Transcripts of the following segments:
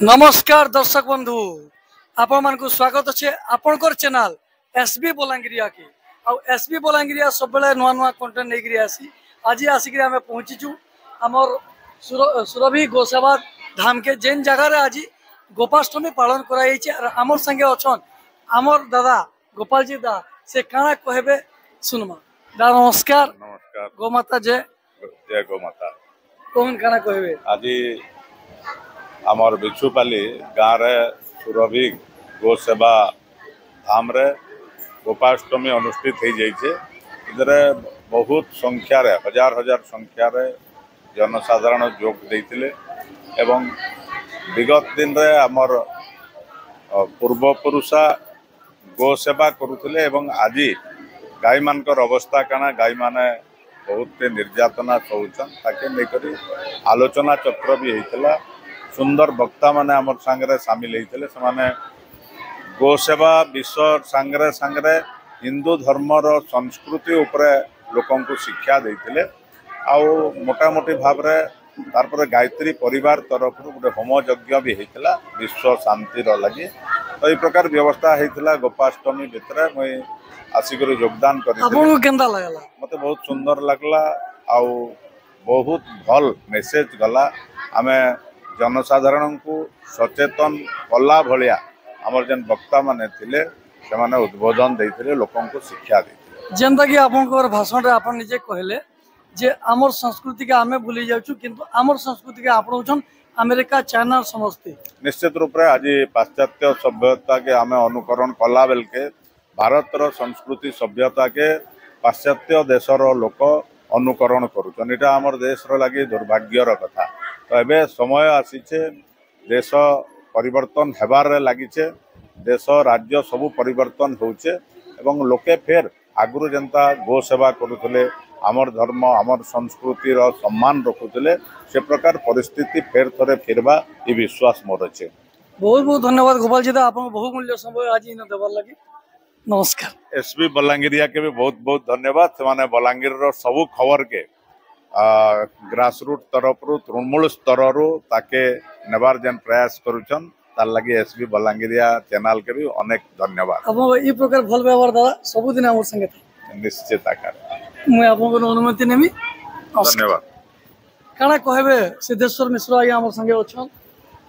नमस्कार दर्शक बंधु आपण मान स्वागत अच्छे आपणकर चैनल एसबी बलांगिरिया की एसबी बलांगिरिया सब नुआ नुआ कंटेंट नहीं आसी आज आसिक आम पहुँचीचु आमर सुरभि गोसेवा धाम के जेन जगार आज गोपाष्टमी पालन कर संगे अच्छा आमर दादा गोपाल जी दा से काना कहबे सुनमा दा नमस्कार। नमस्कार। गोमाता जय जय गोमाता। कौन काना कहबे आज आमर बिछुपाली गाँव रे सुरभि गोसेवा धाम रे गोपाष्टमी अनुष्ठित हो जाइए। इधर बहुत संख्यार हजार हजार संख्यार जनसाधारण जोग देते एवं विगत दिन रे आमर पूर्वपुरुषा गोसेवा करुले एवं आज गाई मानकर अवस्था काना गाई माने बहुत निर्यातना सहन ताके लेकर आलोचना चक्र भी होता। सुंदर वक्ता माने आमर सांगरे सामिल होते से गोसेवा विषय सांगरे सांगरे हिंदू धर्मर संस्कृति उपरे लोकों को शिक्षा देते आउ मोटामोटी भाव तारपर गायत्री परिवार तरफ गोटे होम यज्ञ भी होता विश्व शांतिर लगी। तो ये प्रकार व्यवस्था होता गोपाष्टमी भितर मुई आसिक योगदान कर मत बहुत सुंदर लगला आउ बहुत भल मेसेज गला आमे जनसाधारण को सचेतन कला भलिया आमर जेन वक्ता माने थिले से माने उद्बोधन देथिले लोकों को शिक्षा देथिले जेंता कि आपनकर भाषण रे आपन निजे कहले जे आमर संस्कृति के आमे भूली जाउछु किंतु आमर संस्कृति के आपनौछन अमेरिका चाइना समस्ते निश्चित रूप रे आज पाश्चात्य सभ्यता के आमे अनुकरण कला बेल के भारतर संस्कृति सभ्यता के पाश्चात्य देशर लोक अनुकरण करुछन। एटा आमर देश रो लागि दुर्भाग्यर कथा। तो एबे समय आसीचे देश परिवर्तन हेबार लागिचे देश राज्य सबु परिवर्तन होचे एवं लोके फेर आगुरु जनता गो सेवा करुले आमर धर्म आमर संस्कृति रो सम्मान रखुले से प्रकार परिस्थिति फेर थरे फिरबा ये विश्वास मोर अच्छे। बहुत बहुत धन्यवाद गोपाल जी आपन बहुमूल्य समय आज इन देवार लगी। नमस्कार। एसबी बलांगिरिया के भी बहुत बहुत धन्यवाद से बलांगीर रो सबु खबर के ग्रासरूट तरफ रु तृणमूल स्तर रु ताके नेबार जेन प्रयास करुछन तार लगी एसबी बलांगिरिया चैनल के भी अनेक धन्यवाद। अब ई प्रकार भल व्यवहार दादा सब दिन हमर संगे निश्चित आकार मैं आपन अनुमति नेमी। धन्यवाद। काना कहबे सिद्धेश्वर मिश्र आगे हमर संगे अछन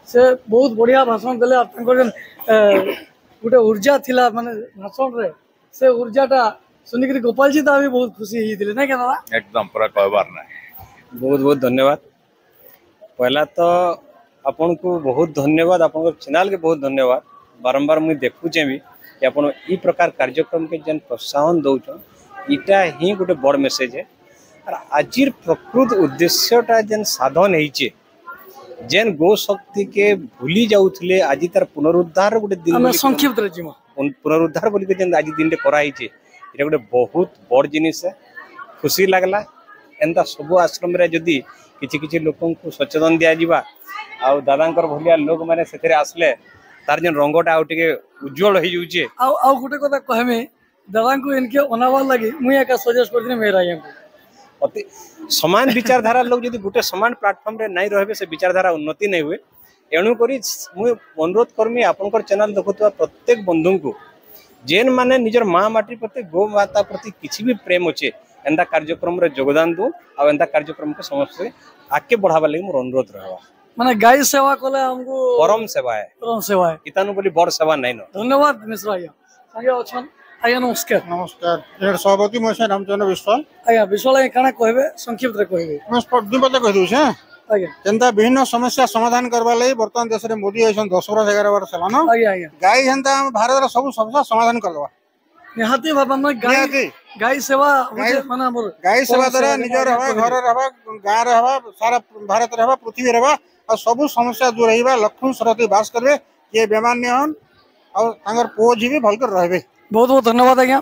से बहुत बढ़िया भाषण देले आपन गोटे ऊर्जा थिला माने भाषण रे से ऊर्जाटा सुनिक गोपाल जी दा भी बहुत खुशी होइतिले नै के दादा एकदम पूरा कहबार नै। बहुत बहुत धन्यवाद। पहला तो आपन को बहुत धन्यवाद आपन चैनल के बहुत धन्यवाद। बारंबार मुझे देखुचे भी कि आपन ई प्रकार कार्यक्रम के जन प्रोत्साहन दउछन इटा ही गोटे बड़ मेसेज है। और आजिर प्रकृत उद्देश्यटा जन साधन होइचे जेन गो शक्ति के भूली जाउथले आज तार पुनरुद्धार गोटे दिन हम संक्षिप्त रे जिमा पुनरुद्धार बोली के जन आज दिन रे करा हिचे इटा गोटे बहुत बड़ जिनिस है। खुशी लगला एंता सब आश्रम रे जदी किछि किछि लोकन को सचेतन दिया जिबा आ दादांकर भलिया लोग माने सेथरे आसले तार जन रंगटा आउ टिके उज्जवल होई जुचे आ गोटे कथा कहमे दादा को इनके अनावा लगी मुई एका सजेस्ट कर दिन मेरा यंको अति समान विचारधारा लोग जदी गोटे समान प्लेटफॉर्म रे नहीं रहबे से विचारधारा उन्नति नहीं हुए। एणु करी मुई अनुरोध करमी आपनकर चैनल देखुतवा प्रत्येक बंधु को जेन माने निजर माँ माटी प्रति गो माता प्रति किसी भी प्रेम अच्छे एंता कार्यक्रम रे योगदान दो आ एंता कार्यक्रम के समस्त आगे बढ़ावा लगी मोर अनुरोध रहबा माने गाय सेवा कले हमको परम सेवा है इतानु बोली बड़ सेवा नहीं न। धन्यवाद मिश्र आया आगे अछन आया नमस्कार। नमस्कार एड सभापति मोसे रामचंद्र विश्वाल आया विश्वाल आया काना कहबे संक्षिप्त रे कहबे मैं दुई पद कह दूछे आया जेंता विभिन्न समस्या समाधान करबा लई वर्तमान देश रे मोदी आइसन 10 वर्ष 11 वर्ष सलानो आया आया गाय जेंता भारत रा सब समस्या समाधान करबा निहाती बाबा में गाय सेवा माने हमर गाय सेवा द्वारा निजर हवा घर रहबा गां रहबा सारा भारत रहबा पृथ्वी रहबा और सब समस्या दूर रहिबा लक्ष्मण सरस्वती वास करबे ये बेमान ने हन और तांगर पो जी भी भलकर रहबे। बहुत बहुत धन्यवाद आज्ञा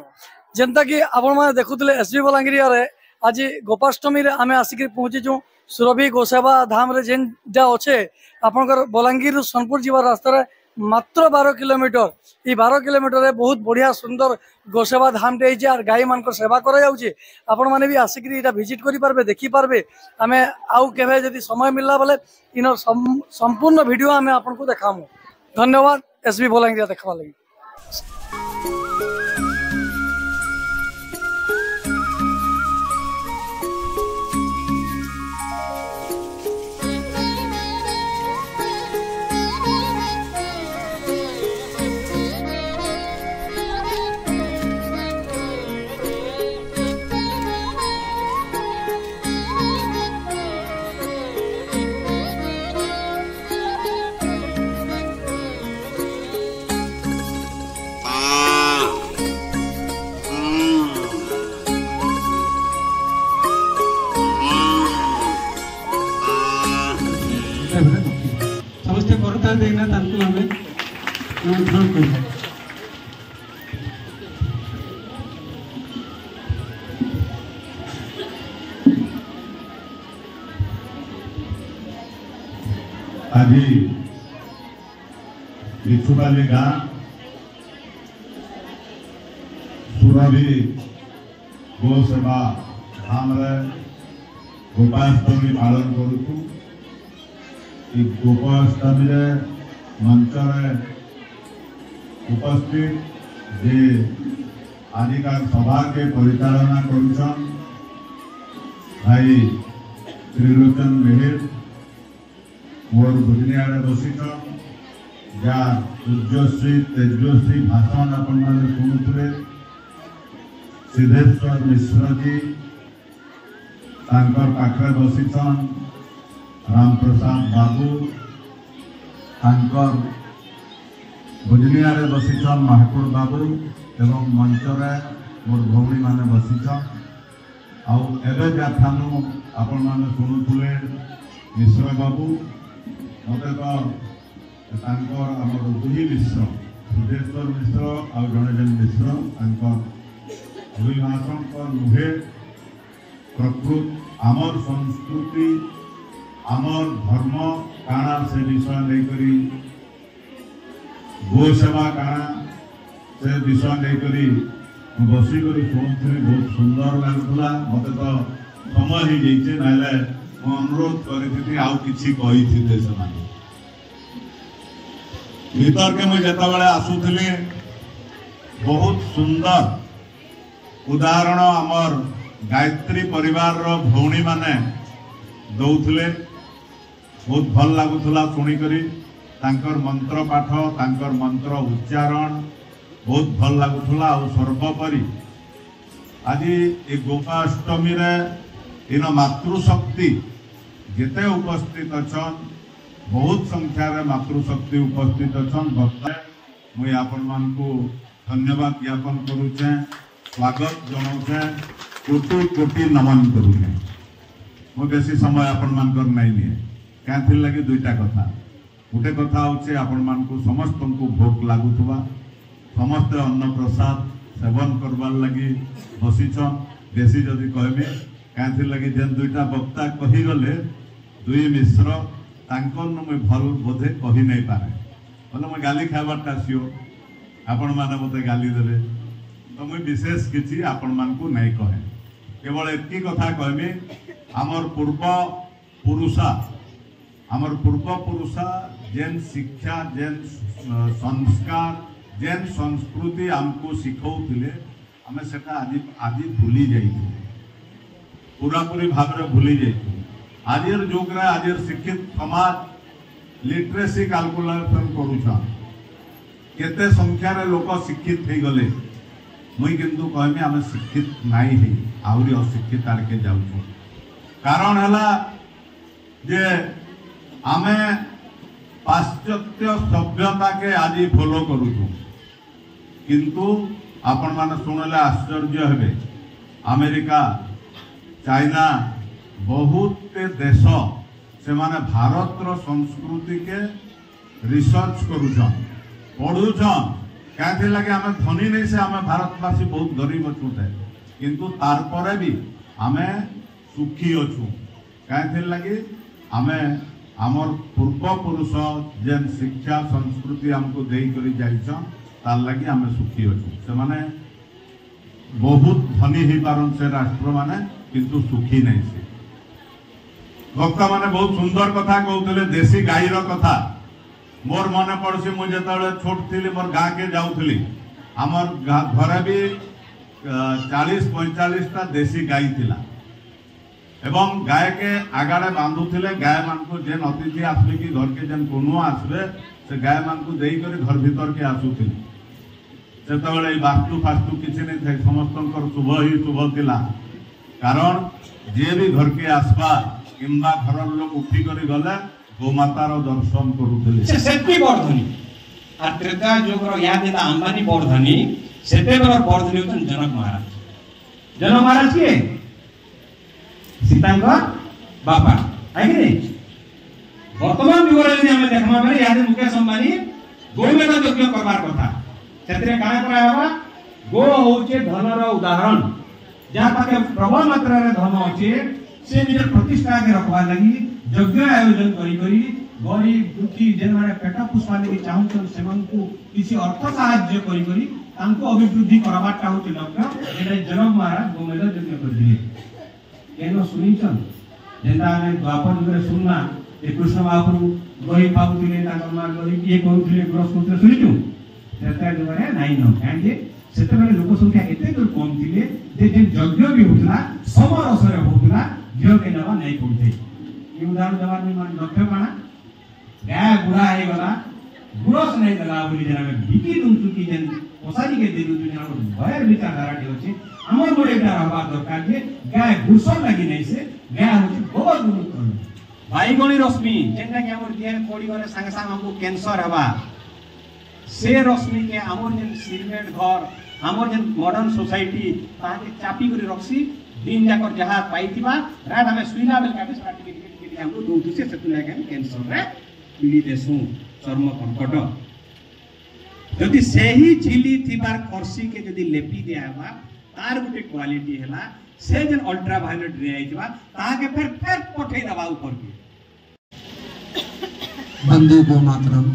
जेंता कि आपण माने देखुतले एसबी बलांगिरिया रे आज गोपाष्टमी रे आमे आसिक पहुंची जो सुरभि गोसेवा धाम रे जेन जा अच्छे आपनकर बलांगीर सोनपुर जीवा रास्ता रे मात्र 12 किलोमीटर ये 12 किलोमीटर बहुत बढ़िया सुंदर गोसेवा धाम टे और गाई मान सेवा कर आपण मैंने भी आसिक विजिट करें देखी पार्बे आम आउ के जदि समय मिलला बोले इन संपूर्ण वीडियो आम आपको देखामु। धन्यवाद एसबी बलांगीर देखा लगी। समस्ते करता देखना तांको हमें अनुरोध करूँ। आज लिखुबाली गाँ सुरभि गो सेवा धाम गोपाष्टमी पालन करूँ। गोपाष्टमी मंचर उपस्थित जे आजिका सभा के परिचालना करुछन भाई त्रिलोचन मेहर मोर भुजनिया बसिछन जा उज्जश्री तेजस्वी भाषण आपण माने सुनुथुले। सिद्धेश्वर मिश्र जी तांकर पाखरे बसिछन। राम प्रसाद बाबू तांकर भुजनिया बसिछन महाकुर बाबू एवं मंचरे मोर भौणी माने बसिछन। आउ एबे जाथानु आपण माने सुनुथुले मिश्र बाबू मते तो तांकर हमर दुही मिश्र सिद्धेश्वर मिश्र आउ जने मिश्र तांकर अभिभाषण को नुहे प्रकृत आमर संस्कृति आमर धर्म काना से विषय लेकर गो सेवा काना से विषय लेकर बसिक शुणुली बहुत सुंदर लगुला। मत तो समय हो जाइए ना अनुरोध करी आउ किसी भीतर के मुझे जिते आसुली बहुत सुंदर उदाहरण आमर गायत्री परिवार भौणी माने दौले बहुत भल लगुला शुणिकी तांकर मंत्र पाठ तांकर मंत्र उच्चारण बहुत भल लगुला। सर्वोपरि आज ये गोपाष्टमी इन मातृशक्ति जिते उपस्थित अच्छन बहुत संख्यार मातृशक्ति उपस्थित अच्छन मुझे आपण मान को धन्यवाद ज्ञापन करुचे स्वागत जनाऊे कोटि कोटि नमन करुचे। मु बेसी समय आपण मानकर नहीं निए क्या लगे दुईटा कथा गोटे कथा हूँ आपण मान को समस्त को भोग लगुवा समस्ते अन्न प्रसाद सेवन करवार लगी बसीछन। बेसी जदि कहबी क्या लगे जेन दुईटा वक्ता कहीगले दुई मिश्र तांकर मुझे भल बोधे कही नहीं पारे बोले मुझे गाली खाइबारटा सियोर आपण मैंने मत गाली देवे तो मुझे विशेष किसी आपण मान को नहीं कहे केवल एक कथा कहमी आमर पूर्व पुरुषा जेन शिक्षा जेन संस्कार जेन संस्कृति आमको शिखौले आम से आज भूली जाइए पूरापूरी भाव में भूली जाइए। आज जुग आज शिक्षित समाज लिटरेसी कैलकुलेशन करुछन केते संख्यार लोक शिक्षित हो गले मुई किंतु कहमी आम शिक्षित नहीं है आहरी अशिक्षित आड़के जाऊँ। कारण है जे आमे पाश्चात्य सभ्यता के आज फॉलो करूँ किंतु आपण माने शुणिले आश्चर्य हेबे अमेरिका चाइना बहुत देश से माने भारत संस्कृति के रिसर्च करुछन पढ़ुछन क्या लगे आम धनी नहीं से आम भारतवासी बहुत गरीब अच्छु किंतु तारपरे भी आम सुखी अच्छु क्या लगे आम आमर पूर्वपुरुष जेन शिक्षा संस्कृति आमको देकरी जाइछन तार लगी आम सुखी अच्छे से माने बहुत धनी हो पारन से राष्ट्र माने किंतु सुखी नहीं से वक्ता माने बहुत सुंदर कथा कहते देशी गाईर कथा मोर मन पड़सी मुझे छोट थी मोर गाँ के जाऊली आमर घरे भी 40-45टा देशी गाई थिला एवं गाय के आगाड़े बांधुले गाय मान को जेन अतिथि आसले कि घर के जेन कुनुआ आसबे से गाय मान को देई करी घर भीतर के आसुथिले से वास्तु फास्तु किसी नहीं थे समस्त शुभ ही शुभ थिला कारण जे भी घर के आसबा किंबा घर लोग उठी करी गले गोमातार दर्शन करुथिले से बर्धनी आ त्रेता युगर याद है अंबानी बर्धनी सेते बेर बर्धनी होतन जनक महाराज के सीतांकर बापा है कि नहीं वर्तमान युग रे हम देखमा बेले याद मुकेश अंबानी गोमेधा यज्ञ करबार कथा सेतरे काहे कराबा गो होचे धनर उदाहरण जहां पाके प्रबल मात्रा रे धन होचे से निज प्रतिष्ठा के रखवा लगी यज्ञ आयोजन करी गरीब दुखी जेन माने पेटा पुष्पा लगी चाहूछन सेमन को किसी अर्थ सहाय्य करी तांको अभिवृद्धि करबाटा होचे लक्ष्य एटा जनक महाराज गोमेधा यज्ञ कर दिए केनो सुनिचन जेंदा ने द्वापर जुगे सुनना ए कृष्ण महाप्रभु गही पाउतिले तांकर मार गही ये करूथिले ग्रस करथिले सुनिचु सेता जुगे नाही न कांजे सेते बेले लोक संख्या एते कम थिले जे यज्ञ भी होतला समर असरे होतला ज्ञ के नवा नहीं पड़ते ये उदाहरण देवार में मान लक्ष्य माना गाय बुढ़ा है गला गुरस नहीं दला बोली जना में बिकी दुम चुकी जन ओसारी के दिलु दुनिया को भयर विचारधारा के होचे हमर मोरे एकटा रहबा दरकार जे गाय गुरसन लागि नहीं से गाय होची गोबर गुरु करन बाईगणी रश्मि जेना के हमर देह कोड़ी गले संग संग हमको कैंसर हवा से रश्मि के हमर जन सिरमेट घर हमर जन मॉडर्न सोसाइटी ताके चापी करी रखसी दिन जाकर जहां पाइतिबा रात हमें सुइला बेल काटे सर्टिफिकेट के लिए हमको दूध से सेतु लागे कैंसर रे पीड़ी देसु चर्म कर्कट यदि सही झिली थिबार खर्सी के यदि लेपी दियाबा तार गुटे क्वालिटी हैला से जन अल्ट्रा वायलेट रे आइतबा ताके फिर पठै दबा ऊपर के बंदे गो मातरम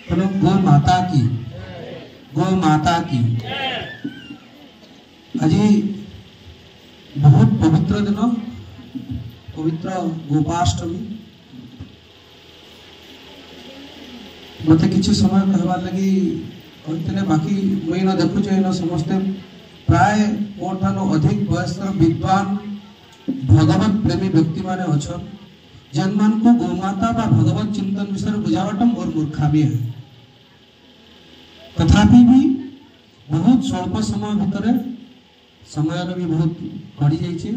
बोलो गो माता की আজি बहुत पवित्र दिन पवित्र गोपाष्टमी मत किसी समय कहबार लगी कहते बाकी मुई न देखुचे न समस्ते प्राय मोठानु अधिक वयस्क विद्वान भगवत प्रेमी व्यक्ति माने अछन जन मान को गोमाता बा भगवत चिंतन विषय बुझावटम और मूर्खामी है तथापि भी बहुत स्वल्प समय भितर समय भी बहुत बढ़ी जाइए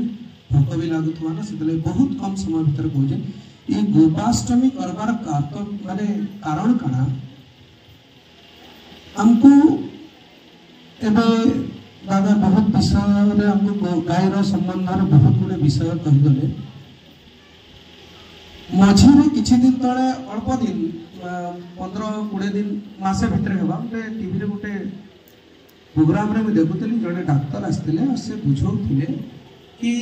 भोक भी लगुवा ना से बहुत कम समय भितर कहे ये गोपाष्टमी करबार माने कारण काना हमको एबे दादा बहुत विषय रे हमको गायर संबंध रे बहुत गुडे विषय कहिदले मझिरे किछि दिन तळे अल्प दिन 15-20 दिन मासे भितर हेबा गोटे टीवी रे गोटे प्रोग्राम रे मैं देखुतली जने डॉक्टर आस्तिले और से बुझौथिले कि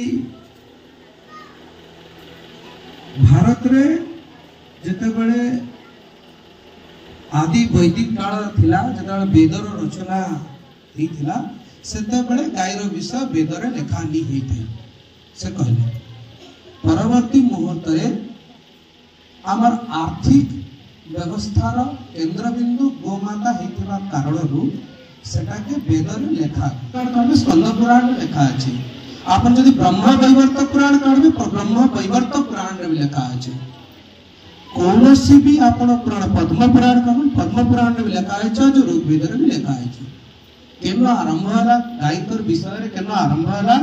भारत रे जते बेले आदि वैदिक काल थिला जते वेदर रचना हेतिला सेते बेले गायर विषय वेद रे लेखा नि हेथि से कहले परवर्ती मुहूर्त रे आमर आर्थिक व्यवस्थार केंद्र बिंदु गोमाता हेतिबा कारणरू सेटा के वेद रे लेखा कारण स्कंद पुराण रे लेखा अछि आपन यदि ब्रह्म वैवर्त पुराण काढबे ब्रह्म वैवर्त पुराण रे लेखा अछि कोनोसी भी आपन पुराण पद्म पुराण काढबे पद्म पुराण रे लेखा अछि जो ऋग्वेद रे लेखा अछि केनो आरंभ हला गायकर विषय रे केनो आरंभ हला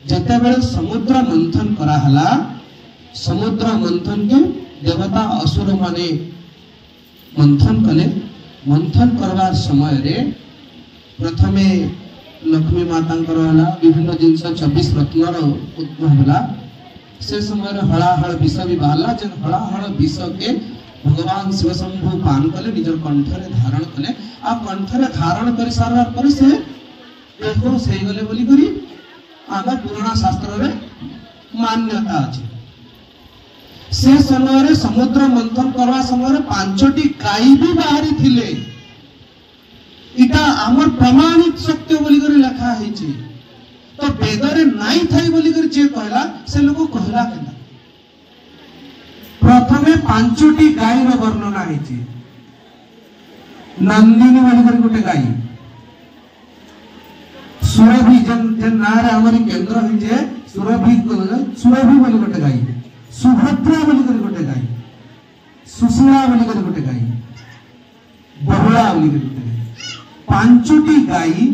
जते बेले समुद्र मंथन करा हला समुद्र मंथन के देवता असुर माने मंथन कले मंथन करवार समय रे प्रथमे लक्ष्मी माता विभिन्न जिनस 24 रत्न उद्भव होला से समय रे हलाहल विष भी बाहला जन हलाहल विष के भगवान शिव शंभु पान कले निजर कंठ रे धारण कले आ कंठ रे धारण कर सारा पर से देखो सही गले बोली करी आगा पुराना शास्त्र रे मान्यता अछि से समय समुद्र मंथन करवा समय 5टी गाई भी बाहरी थिले। इटा आमर प्रमाणित सत्य बोली कर लिखा है। तो वेदरे नाई थाई बोली कर जे कहला से लोग कहला केना। प्रथमे 5टी गाई रो वर्णना है। नंदिनी बोली कर गोटे गाई, सुरभि जन नारे हमारी केंद्र है जे सुरभि बोली गोटे गाई, सुभद्रा बोली कर गोटे गाई, सुशीला बोली कर गोटे गाई, बहुला बोली कर गोटे गाई। 5टी गाई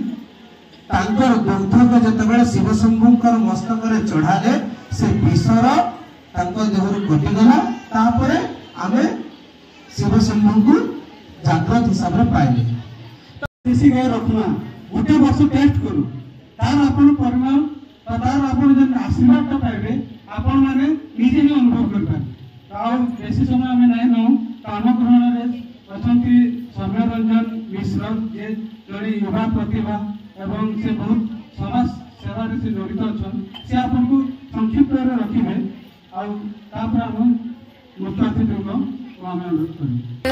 तांकर दुग्ध को जतबेले शिव शंभुंकर मस्तक रे चढ़ाले से विषर तांकर देहरु कटिगला। तापरे आमे शिव शंभुंकु जागृत हिसाब रे पाइले। देसी गाय रखना गोटे वर्ष टेस्ट करू तार आपण परिमाण तार आपण जन आशीर्वाद तो पाइबे आपण माने निजे ही अनुभव कर पाए। आ बेसी समय हमें नहीं नो काम ग्रहण रे अछंती सौम्य रंजन मिश्र जे जड़ी युवा प्रतिभा एवं से बहुत समाज सेवा रे से जड़ित अछन से आपण को संक्षिप्त रे रखिबे। आ तापर हम मुख्य अतिथि को अनुरोध करू।